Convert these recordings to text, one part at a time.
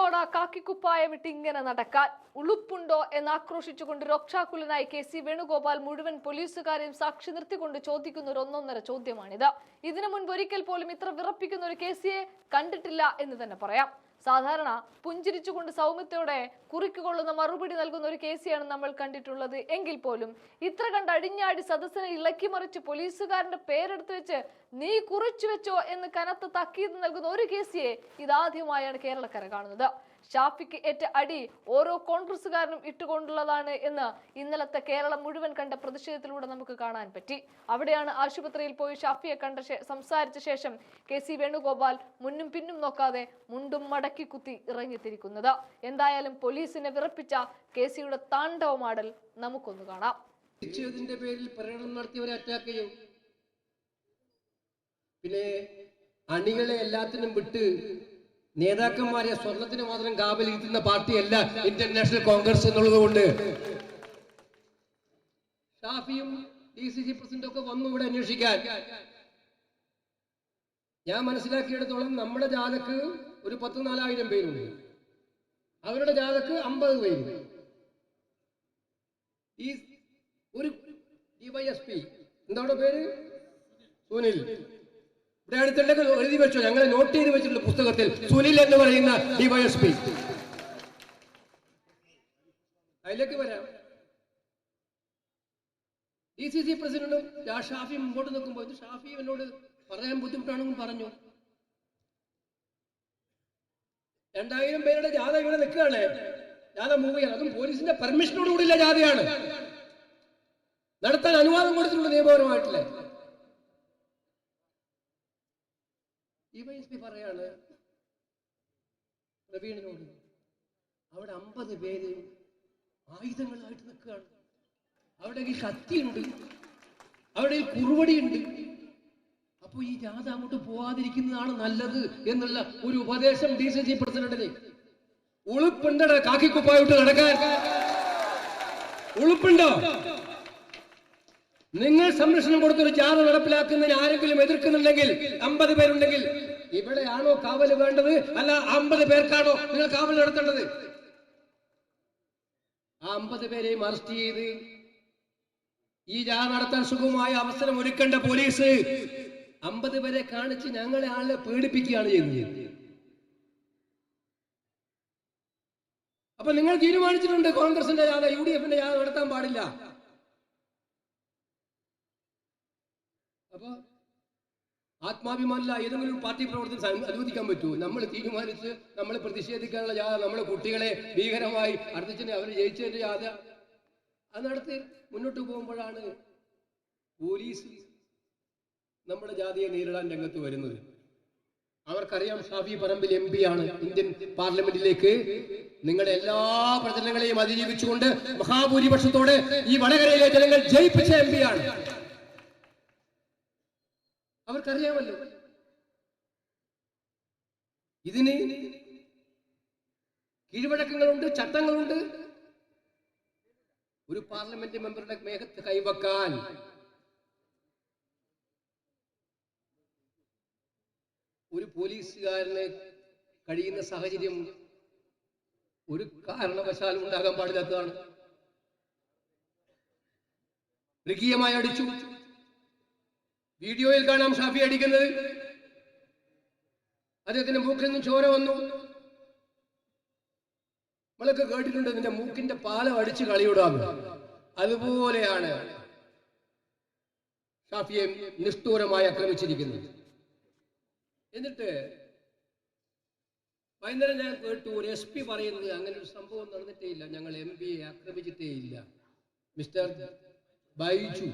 ഉളുപ്പുണ്ടോടാ കാക്കിക്കുപ്പായമിട്ട് ഇങ്ങനെ നടക്കാൻ? ഉളുപ്പുണ്ടോ എന്നാക്രോശിച്ചുകൊണ്ട് രക്ഷാകുലനായി KC വേണുഗോപാൽ മുഴുവൻ പോലീസുകാരെയും സാക്ഷി നിർത്തിക്കൊണ്ട് ചോദിക്കുന്ന ഒരു ഒന്നൊന്നര ചോദ്യമാണിത്. ഇതിനു മുൻപ് ഒരിക്കൽ പോലും ഇത്ര വിറപ്പിക്കുന്ന ഒരു KCയെ കണ്ടിട്ടില്ല എന്ന് തന്നെ പറയാം. സാധാരണ പുഞ്ചിരിച്ചുകൊണ്ട് സൗമ്യത്തോടെ കുറിക്കുകൊള്ളുന്ന മറുപടി നൽകുന്ന ഒരു KCയാണ് നമ്മൾ കണ്ടിട്ടുള്ളത്. എങ്കിൽ പോലും ഇത്ര കണ്ട് അടിഞ്ഞാടി സദസ്സിനെ ഇളക്കിമറിച്ച് പോലീസുകാരന്റെ പേരെടുത്ത് വെച്ച് നീ കുറിച്ചു വെച്ചോ എന്ന് കനത്ത താക്കീത് നൽകുന്ന ഒരു KCയെ ഇതാദ്യമായാണ് കേരളക്കര കാണുന്നത്. ഷാഫിക്ക് ഏറ്റ അടി ഓരോ കോൺഗ്രസുകാരനും ഇട്ടുകൊണ്ടുള്ളതാണ് എന്ന് ഇന്നലത്തെ കേരളം മുഴുവൻ കണ്ട പ്രതിഷേധത്തിലൂടെ നമുക്ക് കാണാൻ പറ്റി. അവിടെയാണ് ആശുപത്രിയിൽ പോയി ഷാഫിയെ കണ്ട സംസാരിച്ച ശേഷം KC വേണുഗോപാൽ മുന്നും പിന്നും നോക്കാതെ മുണ്ടും മടക്കി കുത്തി ഇറങ്ങിത്തിരിക്കുന്നത്. എന്തായാലും പോലീസിനെ വിറപ്പിച്ച KCയുടെ താണ്ഡവമാടൽ നമുക്കൊന്ന് കാണാം. പേരിൽ പ്രകടനം നടത്തിയവരെ അറ്റാക്ക് ചെയ്യും. പിന്നെ അണികളെ എല്ലാത്തിനും വിട്ട് നേതാക്കന്മാരെ സ്വർണത്തിന് മാത്രം കാവലിരിക്കുന്ന പാർട്ടിയല്ല ഇന്ത്യൻ നാഷണൽ കോൺഗ്രസ് എന്നുള്ളത് കൊണ്ട് ഷാഫിയും DCC പ്രസിഡന്റും ഒക്കെ വന്നു ഇവിടെ അന്വേഷിക്കാൻ. ഞാൻ മനസ്സിലാക്കിയെടുത്തോളം നമ്മുടെ ജാഥക്ക് ഒരു 14,000 പേരുണ്ട്, അവരുടെ ജാഥക്ക് 50 പേര്. ഈ ഒരു DYSP എന്താ പേര്, സുനിൽ, ഇവിടെ അടുത്തുണ്ടെങ്കിൽ എഴുതി വെച്ചോ, ഞങ്ങളെ നോട്ട് ചെയ്ത് വെച്ചിട്ടുള്ള പുസ്തകത്തിൽ സുനിൽ എന്ന് പറയുന്ന DYSP. അതിലേക്ക് വരാം. DCC പ്രസിഡന്റും ഷാഫി മുമ്പോട്ട് നിൽക്കുമ്പോൾ ഷാഫി എന്നോട് പറയാൻ ബുദ്ധിമുട്ടാണെന്നും പറഞ്ഞു. 2000 പേരുടെ ജാഥ ഇവിടെ നിൽക്കുകയാണ്, ജാഥ മൂവ് ചെയ്യണം. അതും പോലീസിന്റെ പെർമിഷനോടുകൂടിയുള്ള ജാഥയാണ്, നടത്താൻ അനുവാദം കൊടുത്തിട്ടുള്ള നിയമപരമായിട്ടില്ല. DYSP പറയാണ് പ്രവീണിനോട്, അവിടെ 50 പേര് ആയുധങ്ങളായിട്ട് നിൽക്കുകയാണ്, അവിടെ കത്തിയുണ്ട്, അവിടെ കുറുവടിയുണ്ട്. അപ്പൊ ഈ ജാഥ അങ്ങോട്ട് പോവാതിരിക്കുന്നതാണ് നല്ലത് എന്നുള്ള ഒരു ഉപദേശം DCC പ്രസിഡന്റിന്. ഉളുപ്പുണ്ടോ കാക്കിക്കുപ്പായിട്ട് നടക്കാൻ? ഉളുപ്പുണ്ടോ? നിങ്ങൾ സംരക്ഷണം കൊടുത്തൊരു ജാഥ നടപ്പിലാക്കുന്നതിന് ആരെങ്കിലും എതിർക്കുന്നുണ്ടെങ്കിൽ, 50 പേരുണ്ടെങ്കിൽ, ഇവിടെയാണോ കാവൽ വേണ്ടത്, അല്ല 50 പേർക്കാണോ നിങ്ങൾ കാവൽ നടത്തേണ്ടത്? ആ 50 പേരെയും അറസ്റ്റ് ചെയ്ത് ഈ ജാഥ നടത്താൻ സുഗമമായ അവസരം ഒരുക്കേണ്ട പോലീസ് 50 പേരെ കാണിച്ച് ഞങ്ങളെ ആളെ പീഡിപ്പിക്കുകയാണ് ചെയ്യുന്നത്. അപ്പൊ നിങ്ങൾ തീരുമാനിച്ചിട്ടുണ്ട് കോൺഗ്രസിന്റെ ജാഥ UDFന്റെ ജാഥ നടത്താൻ പാടില്ല. അപ്പൊ ആത്മാഭിമാനമില്ല ഏതെങ്കിലും പാർട്ടി പ്രവർത്തനം അനുവദിക്കാൻ പറ്റുമോ? നമ്മൾ തീരുമാനിച്ച് നമ്മൾ പ്രതിഷേധിക്കാനുള്ള ജാഥ, നമ്മളെ കുട്ടികളെ ഭീകരമായി അർദ്ധിച്ചിട്ട് അവർ ജയിച്ചതിന്റെ ജാഥ അത് നടത്തി മുന്നോട്ട് പോകുമ്പോഴാണ് പോലീസ് നമ്മുടെ ജാതിയെ നേരിടാൻ രംഗത്ത് വരുന്നത്. അവർക്കറിയാം ഷാഫി പറമ്പിൽ MP ആണ്, ഇന്ത്യൻ പാർലമെന്റിലേക്ക് നിങ്ങളുടെ എല്ലാ പ്രചരണങ്ങളെയും അതിജീവിച്ചുകൊണ്ട് മഹാഭൂരിപക്ഷത്തോടെ ഈ വടകരയിലെ ജനങ്ങൾ ജയിപ്പിച്ച MP ആണ്. അവർക്കറിയാമല്ലോ. ഇതിന് കീഴ്വഴക്കങ്ങളുണ്ട്, ചട്ടങ്ങളുണ്ട്. ഒരു പാർലമെന്റ് മെമ്പറുടെ മേഘത്ത് കൈവക്കാൻ ഒരു പോലീസുകാരന് കഴിയുന്ന സാഹചര്യം ഒരു കാരണവശാലും ഉണ്ടാകാൻ പാടില്ലാത്തതാണ്. മൃഗീയമായി അടിച്ചു. വീഡിയോയിൽ കാണാം ഷാഫി അടിക്കുന്നത്. അദ്ദേഹത്തിന്റെ മൂക്കിൽ നിന്നും ചോര വന്നു. നമ്മളൊക്കെ കേട്ടിട്ടുണ്ട്, നിന്റെ മൂക്കിന്റെ പാലം അടിച്ച് കളിയിടാന്ന്. അതുപോലെയാണ് ഷാഫിയെ നിഷ്ഠൂരമായി ആക്രമിച്ചിരിക്കുന്നത്. എന്നിട്ട് വൈകുന്നേരം ഞാൻ കേട്ടു ഒരു SP പറയുന്നത് അങ്ങനെ ഒരു സംഭവം നടന്നിട്ടേ ഇല്ല, ഞങ്ങൾ MPയെ ആക്രമിച്ചിട്ടേ ഇല്ല. മിസ്റ്റർ ബൈജു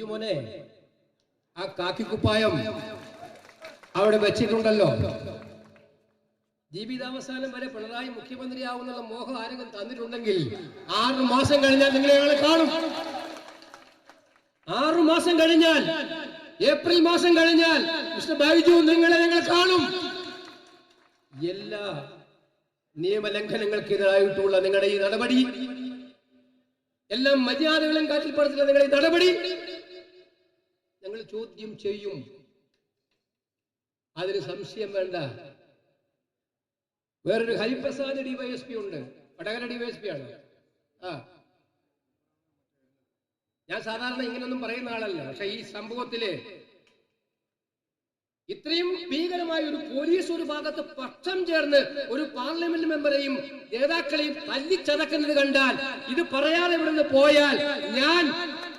മോനെ, ആ കാക്കിക്കുപ്പായം അവിടെ വെച്ചിട്ടുണ്ടല്ലോ. ജീവിതാവസാനം വരെ പിണറായി മുഖ്യമന്ത്രിയാവുന്നുള്ള മോഹം ആരെങ്കിലും തന്നിട്ടുണ്ടെങ്കിൽ 6 മാസം കഴിഞ്ഞാൽ നിങ്ങളെ ഞങ്ങളെ കാണും. 6 മാസം കഴിഞ്ഞാൽ, ഏപ്രിൽ മാസം കഴിഞ്ഞാൽ മിസ്റ്റർ ബൈജു നിങ്ങളെ ഞങ്ങൾ കാണും. എല്ലാ നിയമലംഘനങ്ങൾക്കെതിരായിട്ടുള്ള നിങ്ങളുടെ ഈ നടപടി, എല്ലാം മര്യാദകളും കാറ്റിൽപ്പെടുത്തുന്ന നിങ്ങളുടെ ഈ നടപടി ഞങ്ങൾ ചോദ്യം ചെയ്യും. അതിന് സംശയം വേണ്ട. വേറൊരു ഹരിപ്രസാദ് ഡിവൈഎസ്പി ഉണ്ട്, വടകര ഡിവൈഎസ്പി ആണ്. ഞാൻ സാധാരണ ഇങ്ങനൊന്നും പറയുന്ന ആളല്ല, പക്ഷെ ഈ സംഭവത്തില് ഇത്രയും ഭീകരമായ ഒരു പോലീസ് ഒരു ഭാഗത്ത് പക്ഷം ചേർന്ന് ഒരു പാർലമെന്റ് മെമ്പറെയും നേതാക്കളെയും തല്ലിച്ചതക്കുന്നത് കണ്ടാൽ, ഇത് പറയാതെ ഇവിടുന്ന് പോയാൽ ഞാൻ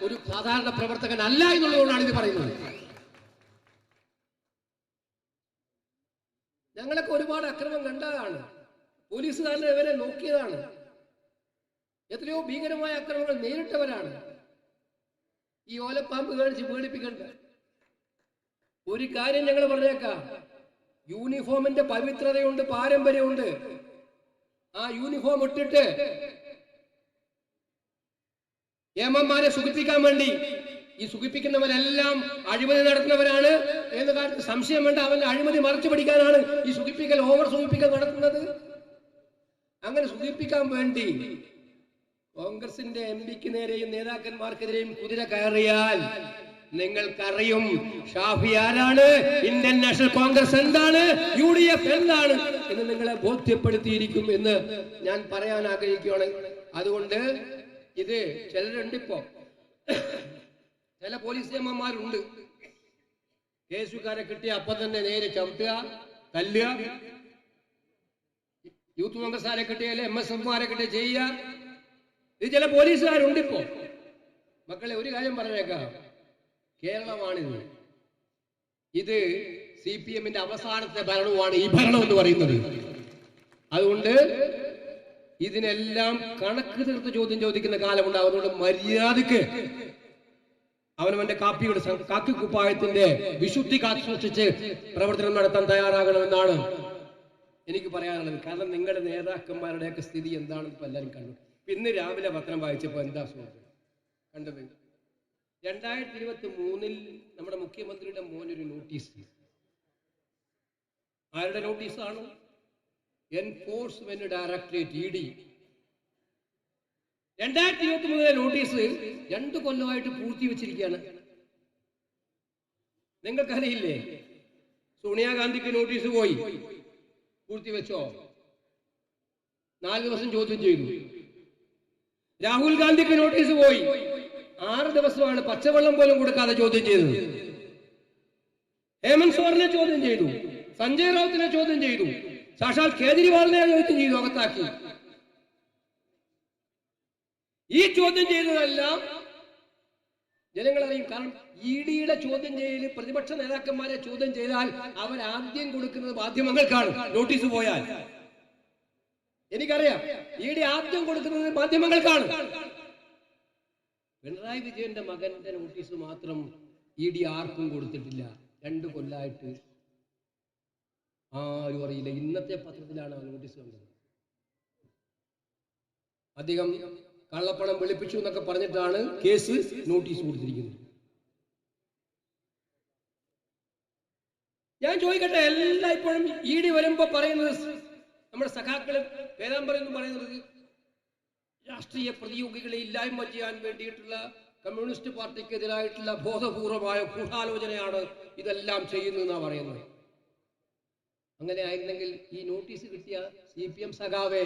ഒരു സാധാരണ പ്രവർത്തകൻ അല്ല എന്നുള്ളതുകൊണ്ടാണ് ഇത് പറയുന്നത്. ഞങ്ങളൊക്കെ ഒരുപാട് അക്രമം കണ്ടതാണ്, പോലീസുകാരനെ ഇവരെ നോക്കിയതാണ്, എത്രയോ ഭീകരമായ അക്രമങ്ങൾ നേരിട്ടവരാണ്. ഈ ഓലപ്പാമ്പ് കാണിച്ച് പേടിപ്പിക്കണ്ട. ഒരു കാര്യം ഞങ്ങൾ പറഞ്ഞേക്കാം, യൂണിഫോമിന്റെ പവിത്രതയുണ്ട്, പാരമ്പര്യമുണ്ട്. ആ യൂണിഫോം ഇട്ടിട്ട് ഏമന്മാരെ സുഖിപ്പിക്കാൻ വേണ്ടി, ഈ സുഖിപ്പിക്കുന്നവരെല്ലാം അഴിമതി നടത്തുന്നവരാണ് എന്ന കാര്യത്തിൽ സംശയം വേണ്ട. അവന്റെ അഴിമതി മറച്ചു പിടിക്കാനാണ് ഈ സുഖിപ്പിക്കൽ, ഓവർ സുഖിപ്പിക്കൽ നടത്തുന്നത്. അങ്ങനെ സുഖിപ്പിക്കാൻ വേണ്ടി കോൺഗ്രസിന്റെ എംപിക്ക് നേരെയും നേതാക്കന്മാർക്കെതിരെയും കുതിര കയറിയാൽ നിങ്ങൾക്കറിയും ഷാഫി ആരാണ്, ഇന്ത്യൻ നാഷണൽ കോൺഗ്രസ് എന്താണ്, UDF എന്താണ് എന്ന് നിങ്ങളെ ബോധ്യപ്പെടുത്തിയിരിക്കും എന്ന് ഞാൻ പറയാൻ ആഗ്രഹിക്കുകയാണ്. അതുകൊണ്ട് ഇത് ചിലരുണ്ട്, ഇപ്പോ ചില പോലീസ് നിയമന്മാരുണ്ട്, കേസുകാരെ കിട്ടിയ അപ്പൊ തന്നെ നേരെ ചവിട്ടുക, തല്ലുക. യൂത്ത് കോൺഗ്രസ്സുകാരെ കിട്ടിയാല് MSFമാരെ കിട്ടിയ ചെയ്യുക. ഇത് ചില പോലീസുകാരുണ്ട് ഇപ്പോ. മക്കളെ, ഒരു കാര്യം പറഞ്ഞേക്കാം, കേരളമാണിത്. ഇത് CPMന്റെ അവസാനത്തെ ഭരണമാണ് ഈ ഭരണം എന്ന് പറയുന്നത്. അതുകൊണ്ട് ഇതിനെല്ലാം കണക്ക് തീർത്ത് ചോദ്യം ചോദിക്കുന്ന കാലമുണ്ടാവും. അതുകൊണ്ട് മര്യാദക്ക് അവനവന്റെ കാക്കി കുപ്പായത്തിന്റെ വിശുദ്ധി കാത്തു സൂക്ഷിച്ച് പ്രവർത്തനം നടത്താൻ തയ്യാറാകണമെന്നാണ് എനിക്ക് പറയാനുള്ളത്. കാരണം നിങ്ങളുടെ നേതാക്കന്മാരുടെയൊക്കെ സ്ഥിതി എന്താണെന്ന് ഇപ്പൊ എല്ലാവരും കണ്ടു. ഇന്ന് രാവിലെ പത്രം വായിച്ചപ്പോ എന്താ സുഹൃത്ത് കണ്ടത്? 2023 നമ്മുടെ മുഖ്യമന്ത്രിയുടെ മോനൊരു നോട്ടീസ്. ആരുടെ നോട്ടീസാണ്? Enforcement directorate, ED. 2023 നോട്ടീസ് 2 കൊല്ലമായിട്ട് പൂർത്തി വെച്ചിരിക്കുകയാണ്. നിങ്ങൾക്കറിയില്ലേ? സോണിയാഗാന്ധിക്ക് നോട്ടീസ് പോയി, പൂർത്തി വെച്ചോ? 4 ദിവസം ചോദ്യം ചെയ്തു. രാഹുൽ ഗാന്ധിക്ക് നോട്ടീസ് പോയി, 6 ദിവസമാണ് പച്ചവെള്ളം പോലും കൊടുക്കാതെ ചോദ്യം ചെയ്തത്. ഹേമന്ത് സോറനെ ചോദ്യം ചെയ്തു, സഞ്ജയ് റൌത്തിനെ ചോദ്യം ചെയ്തു, സാക്ഷാൽ കേജ്രിവാളിനെ ചോദ്യം ചെയ്തു, അകത്താക്കി. ഈ ചോദ്യം ചെയ്തതെല്ലാം ജനങ്ങളറിയും. കാരണം EDയുടെ ചോദ്യം ചെയ്യൽ, പ്രതിപക്ഷ നേതാക്കന്മാരെ ചോദ്യം ചെയ്താൽ അവരാദ്യം കൊടുക്കുന്നത് മാധ്യമങ്ങൾക്കാണ്. നോട്ടീസ് പോയാൽ എനിക്കറിയാം, ED ആദ്യം കൊടുക്കുന്നത് മാധ്യമങ്ങൾക്കാണ്. പിണറായി വിജയന്റെ മകന്റെ നോട്ടീസ് മാത്രം ED ആർക്കും കൊടുത്തിട്ടില്ല. 2 കൊല്ലമായിട്ട് ആരും അറിയില്ല. ഇന്നത്തെ പത്രത്തിലാണ് ആ നോട്ടീസ് കണ്ടത്. അദ്ദേഹം കള്ളപ്പണം വെളുപ്പിച്ചു എന്നൊക്കെ പറഞ്ഞിട്ടാണ് കേസ് നോട്ടീസ് കൊടുത്തിരിക്കുന്നത്. ഞാൻ ചോദിക്കട്ടെ, എല്ലാം ഇപ്പോഴും ED വരുമ്പോ പറയുന്നത്, നമ്മുടെ സഖാക്കള് വേദാമ്പരം പറയുന്നത് രാഷ്ട്രീയ പ്രതിയോഗികളെ ഇല്ലായ്മ ചെയ്യാൻ വേണ്ടിയിട്ടുള്ള കമ്മ്യൂണിസ്റ്റ് പാർട്ടിക്കെതിരായിട്ടുള്ള ബോധപൂർവമായ ഗൂഢാലോചനയാണ് ഇതെല്ലാം ചെയ്യുന്നതെന്നാണ് പറയുന്നത്. അങ്ങനെ ആയിരുന്നെങ്കിൽ ഈ നോട്ടീസ് കിട്ടിയ CPM സഖാവേ,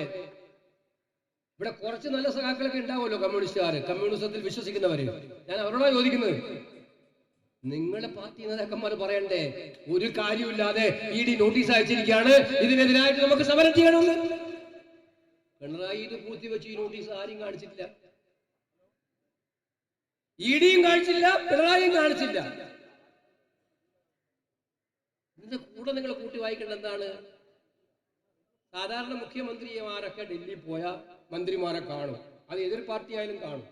ഇവിടെ കുറച്ച് നല്ല സഖാക്കളൊക്കെ ഉണ്ടാവുമല്ലോ, കമ്മ്യൂണിസ്റ്റുകാര്, കമ്മ്യൂണിസത്തിൽ വിശ്വസിക്കുന്നവര്. ഞാൻ അവരോടാ ചോദിക്കുന്നത്, നിങ്ങളുടെ പാർട്ടി നേതാക്കന്മാർ പറയണ്ടേ ഒരു കാര്യമില്ലാതെ ED നോട്ടീസ് അയച്ചിരിക്കുകയാണ്, ഇതിനെതിരായിട്ട് നമുക്ക് സമരം ചെയ്യണമെന്ന്? പിണറായി ഇത് പൂർത്തിവെച്ച് ഈ നോട്ടീസ് ആരും കാണിച്ചിട്ടില്ല. EDയും കാണിച്ചില്ല, പിണറായിയും കാണിച്ചില്ല. ഇതിന്റെ കൂടെ നിങ്ങൾ കൂട്ടി വായിക്കേണ്ട എന്താണ്? സാധാരണ മുഖ്യമന്ത്രിമാരൊക്കെ ഡൽഹി പോയ മന്ത്രിമാരെ കാണും, അത് എതിർ പാർട്ടി ആയാലും കാണും.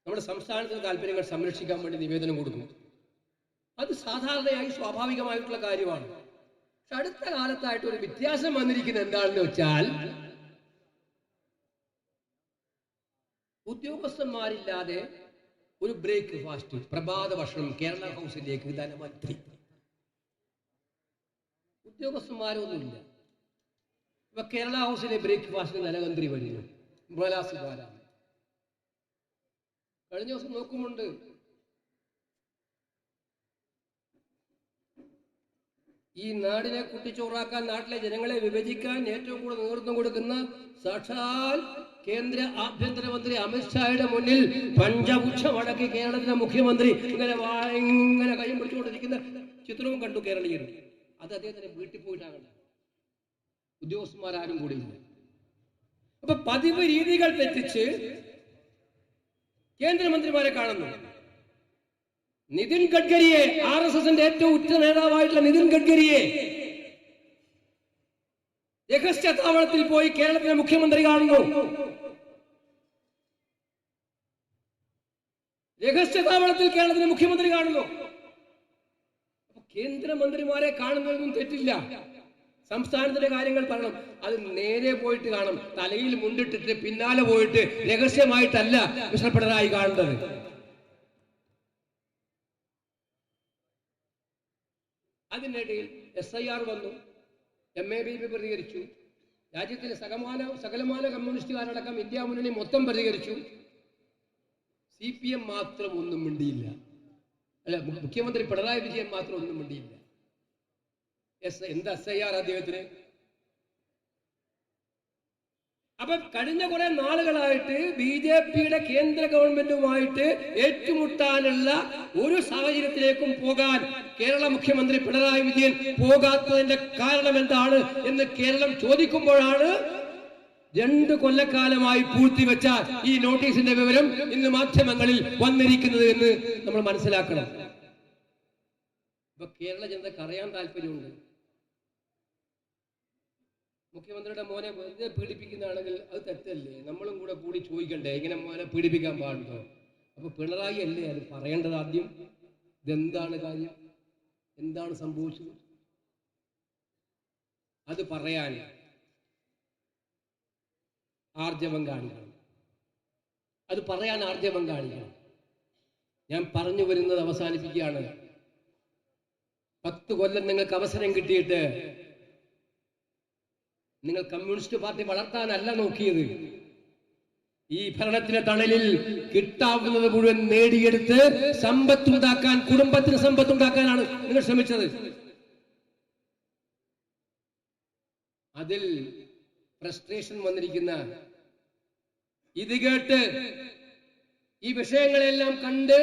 നമ്മുടെ സംസ്ഥാനത്തിന്റെ താല്പര്യങ്ങൾ സംരക്ഷിക്കാൻ വേണ്ടി നിവേദനം കൊടുക്കും. അത് സാധാരണയായി സ്വാഭാവികമായിട്ടുള്ള കാര്യമാണ്. പക്ഷെ അടുത്ത കാലത്തായിട്ട് ഒരു വ്യത്യാസം വന്നിരിക്കുന്നത് എന്താണെന്ന് വെച്ചാൽ, ഉദ്യോഗസ്ഥന്മാരില്ലാതെ ഒരു ബ്രേക്ക്ഫാസ്റ്റ്, പ്രഭാത ഭക്ഷണം കേരള ഹൗസിലേക്ക് ധനമന്ത്രി, ഉദ്യോഗസ്ഥന്മാരൊന്നുമില്ല. ഇപ്പൊ കേരള ഹൗസിലെ ബ്രേക്ക്ഫാസ്റ്റ് ധനമന്ത്രി വരുന്നു, നിർമ്മലാ സീതാരാമൻ. കഴിഞ്ഞ ദിവസം നോക്കുമുണ്ട്, ഈ നാടിനെ കുട്ടിച്ചോറാക്കാൻ, നാട്ടിലെ ജനങ്ങളെ വിഭജിക്കാൻ ഏറ്റവും കൂടുതൽ നേതൃത്വം കൊടുക്കുന്ന സാക്ഷാൽ കേന്ദ്ര ആഭ്യന്തരമന്ത്രി അമിത്ഷായുടെ മുന്നിൽ പഞ്ചപുച്ഛമടക്കി കേരളത്തിലെ മുഖ്യമന്ത്രി ഇങ്ങനെ കൈയും പിടിച്ചുകൊണ്ടിരിക്കുന്ന ചിത്രവും കണ്ടു കേരളീയർ. അത് അദ്ദേഹത്തിന് വീട്ടിൽ പോയിട്ടാണ്, ഉദ്യോഗസ്ഥന്മാരും കൂടിയില്ല. അപ്പൊ പതിവ് രീതികൾ തെറ്റിച്ച് കേന്ദ്രമന്ത്രിമാരെ കാണുന്നു. നിതിൻ ഗഡ്കരിയെ, RSSന്റെ ഏറ്റവും ഉറ്റ നേതാവായിട്ടുള്ള നിതിൻ ഗഡ്കരിയെ രഹസ്യ താവളത്തിൽ പോയി കേരളത്തിലെ മുഖ്യമന്ത്രി കാണുന്നു. രഹസ്യ താവളത്തിൽ കേരളത്തിലെ മുഖ്യമന്ത്രി കാണുന്നു. കേന്ദ്രമന്ത്രിമാരെ കാണുന്നതൊന്നും തെറ്റില്ല. സംസ്ഥാനത്തിന്റെ കാര്യങ്ങൾ പറയണം, അത് നേരെ പോയിട്ട് കാണും. തലയിൽ മുണ്ടിട്ടിട്ട് പിന്നാലെ പോയിട്ട് രഹസ്യമായിട്ടല്ല മിസ്റ്റർ പിണറായി കാണുന്നത്. അതിനിടയിൽ SIR വന്നു, MABP പ്രതികരിച്ചു, രാജ്യത്തിലെ സകലമാന കമ്മ്യൂണിസ്റ്റുകാരടക്കം ഇന്ത്യ മുന്നണി മൊത്തം പ്രതികരിച്ചു. CPM മാത്രം ഒന്നും മിണ്ടിയില്ല. അല്ല, മുഖ്യമന്ത്രി പിണറായി വിജയൻ മാത്രം ഒന്നും മിണ്ടിയില്ല. എന്താ SIR അദ്ദേഹത്തിന്? അപ്പൊ കഴിഞ്ഞ കുറെ നാളുകളായിട്ട് BJPയുടെ കേന്ദ്ര ഗവൺമെന്റുമായിട്ട് ഏറ്റുമുട്ടാനുള്ള ഒരു സാഹചര്യത്തിലേക്കും പോകാൻ കേരള മുഖ്യമന്ത്രി പിണറായി വിജയൻ പോകാത്തതിന്റെ കാരണം എന്താണ് എന്ന് കേരളം ചോദിക്കുമ്പോഴാണ് 2 കൊല്ലക്കാലമായി പൂഴ്ത്തിവെച്ച ഈ നോട്ടീസിന്റെ വിവരം ഇന്ന് മാധ്യമങ്ങളിൽ വന്നിരിക്കുന്നത് എന്ന് നമ്മൾ മനസ്സിലാക്കണം. അപ്പൊ കേരള ജനതക്ക് അറിയാൻ താല്പര്യമുണ്ട്. മുഖ്യമന്ത്രിയുടെ മോനെ വെറുതെ പീഡിപ്പിക്കുന്നതാണെങ്കിൽ അത് തെറ്റല്ലേ? നമ്മളും കൂടി ചോദിക്കണ്ടേ, ഇങ്ങനെ മോനെ പീഡിപ്പിക്കാൻ പാടുണ്ടോ? അപ്പൊ പിണറായി അല്ലേ അത് പറയേണ്ടത് ആദ്യം? ഇതെന്താണ് കാര്യം, എന്താണ് സംഭവിച്ചത്? അത് പറയാൻ ആർജവം കാണിക്കണം, അത് പറയാൻ ആർജവം കാണിക്കണം. ഞാൻ പറഞ്ഞു വരുന്നത് അവസാനിപ്പിക്കുകയാണ്. 10 കൊല്ലം നിങ്ങൾക്ക് അവസരം കിട്ടിയിട്ട് നിങ്ങൾ കമ്മ്യൂണിസ്റ്റ് പാർട്ടി വളർത്താനല്ല നോക്കിയത്. ഈ ഭരണത്തിന്റെ തണലിൽ കിട്ടാവുന്നത് മുഴുവൻ നേടിയെടുത്ത് സമ്പത്തുണ്ടാക്കാൻ, കുടുംബത്തിന് സമ്പത്തുണ്ടാക്കാനാണ് നിങ്ങൾ ശ്രമിച്ചത്. അതിൽ ഫ്രസ്ട്രേഷൻ വന്നിരിക്കുന്ന, ഇത് കേട്ട് ഈ വിഷയങ്ങളെല്ലാം കണ്ട്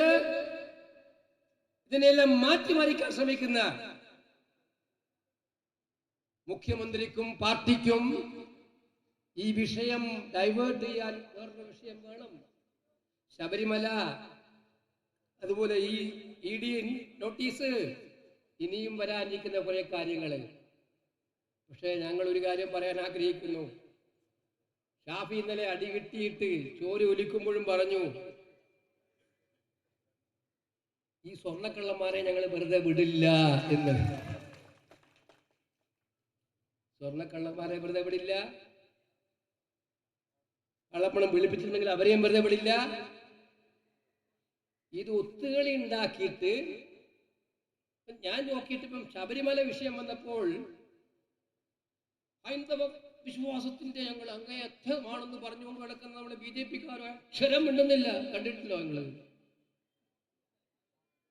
ഇതിനെല്ലാം മാറ്റിമറിക്കാൻ ശ്രമിക്കുന്ന മുഖ്യമന്ത്രിക്കും പാർട്ടിക്കും ഈ വിഷയം ഡൈവേർട്ട് ചെയ്യാൻ വേറൊരു വിഷയം വേണം. ശബരിമല, അതുപോലെ ഈ ED നോട്ടീസ്, ഇനിയും വരാനിരിക്കുന്ന കുറെ കാര്യങ്ങൾ. പക്ഷേ ഞങ്ങൾ ഒരു കാര്യം പറയാൻ ആഗ്രഹിക്കുന്നു. ഷാഫി ഇന്നലെ അടി കിട്ടിയിട്ട് ചോര ഒലിക്കുമ്പോഴും പറഞ്ഞു, ഈ സ്വർണ്ണക്കള്ളന്മാരെ ഞങ്ങൾ വെറുതെ വിടില്ല എന്ന്. സ്വർണ്ണക്കള്ളന്മാരെ വെറുതെ വിടില്ല, കള്ളപ്പണം വിളിപ്പിച്ചിട്ടുണ്ടെങ്കിൽ അവരെയും വെറുതെ വിടില്ല. ഇത് ഒത്തുകളി ഉണ്ടാക്കിയിട്ട് ഞാൻ നോക്കിയിട്ട് ഇപ്പം ശബരിമല വിഷയം വന്നപ്പോൾ ഹൈന്ദവ വിശ്വാസത്തിന്റെ ഞങ്ങൾ അങ്ങേയറ്റമാണെന്ന് പറഞ്ഞുകൊണ്ട് കിടക്കുന്ന നമ്മുടെ BJPക്കാരോ അക്ഷരം മിണ്ടുന്നില്ല. കണ്ടിട്ടില്ലോ നിങ്ങൾ?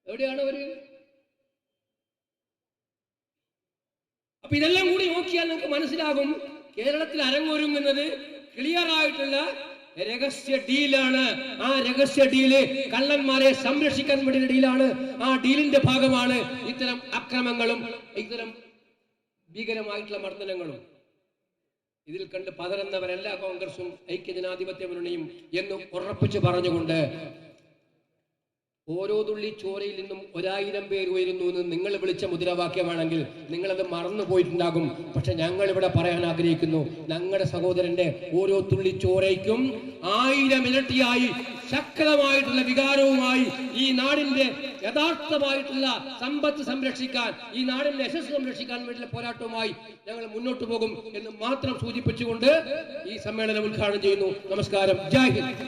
എവിടെയാണ് അവര്? അപ്പൊ ഇതെല്ലാം കൂടി നോക്കിയാൽ നമുക്ക് മനസ്സിലാകും കേരളത്തിൽ അരങ്ങൊരുങ്ങുന്നത് ക്ലിയർ ആയിട്ടുള്ള രഹസ്യ ഡീലാണ്. ആ രഹസ്യ ഡീല് കള്ളന്മാരെ സംരക്ഷിക്കാൻ വേണ്ടിയുള്ള ഡീലാണ്. ആ ഡീലിന്റെ ഭാഗമാണ് ഇത്തരം അക്രമങ്ങളും ഇത്തരം ഭീകരമായിട്ടുള്ള മർദ്ദനങ്ങളും. ഇതിൽ കണ്ട് പതറുന്നവരല്ല കോൺഗ്രസും ഐക്യജനാധിപത്യ മുന്നണിയും എന്ന് ഉറപ്പിച്ചു പറഞ്ഞുകൊണ്ട്, ഓരോ തുള്ളി ചോരയിൽ നിന്നും 1000 പേർ ഉയരുന്നു എന്ന് നിങ്ങൾ വിളിച്ച മുദ്രാവാക്യമാണെങ്കിൽ നിങ്ങളത് മറന്നുപോയിട്ടുണ്ടാകും. പക്ഷെ ഞങ്ങൾ ഇവിടെ പറയാൻ ആഗ്രഹിക്കുന്നു, ഞങ്ങളുടെ സഹോദരന്റെ ഓരോ തുള്ളി ചോരയ്ക്കും 1000 ഇരട്ടിയായി ശക്തമായിട്ടുള്ള വികാരവുമായി ഈ നാടിന്റെ യഥാർത്ഥമായിട്ടുള്ള സമ്പത്ത് സംരക്ഷിക്കാൻ, ഈ നാടിന്റെ യശസ് സംരക്ഷിക്കാൻ വേണ്ടിയുള്ള പോരാട്ടവുമായി ഞങ്ങൾ മുന്നോട്ട് പോകും എന്ന് മാത്രം സൂചിപ്പിച്ചുകൊണ്ട് ഈ സമ്മേളനം ഉദ്ഘാടനം ചെയ്യുന്നു. നമസ്കാരം. ജയ് ഹിന്ദ്.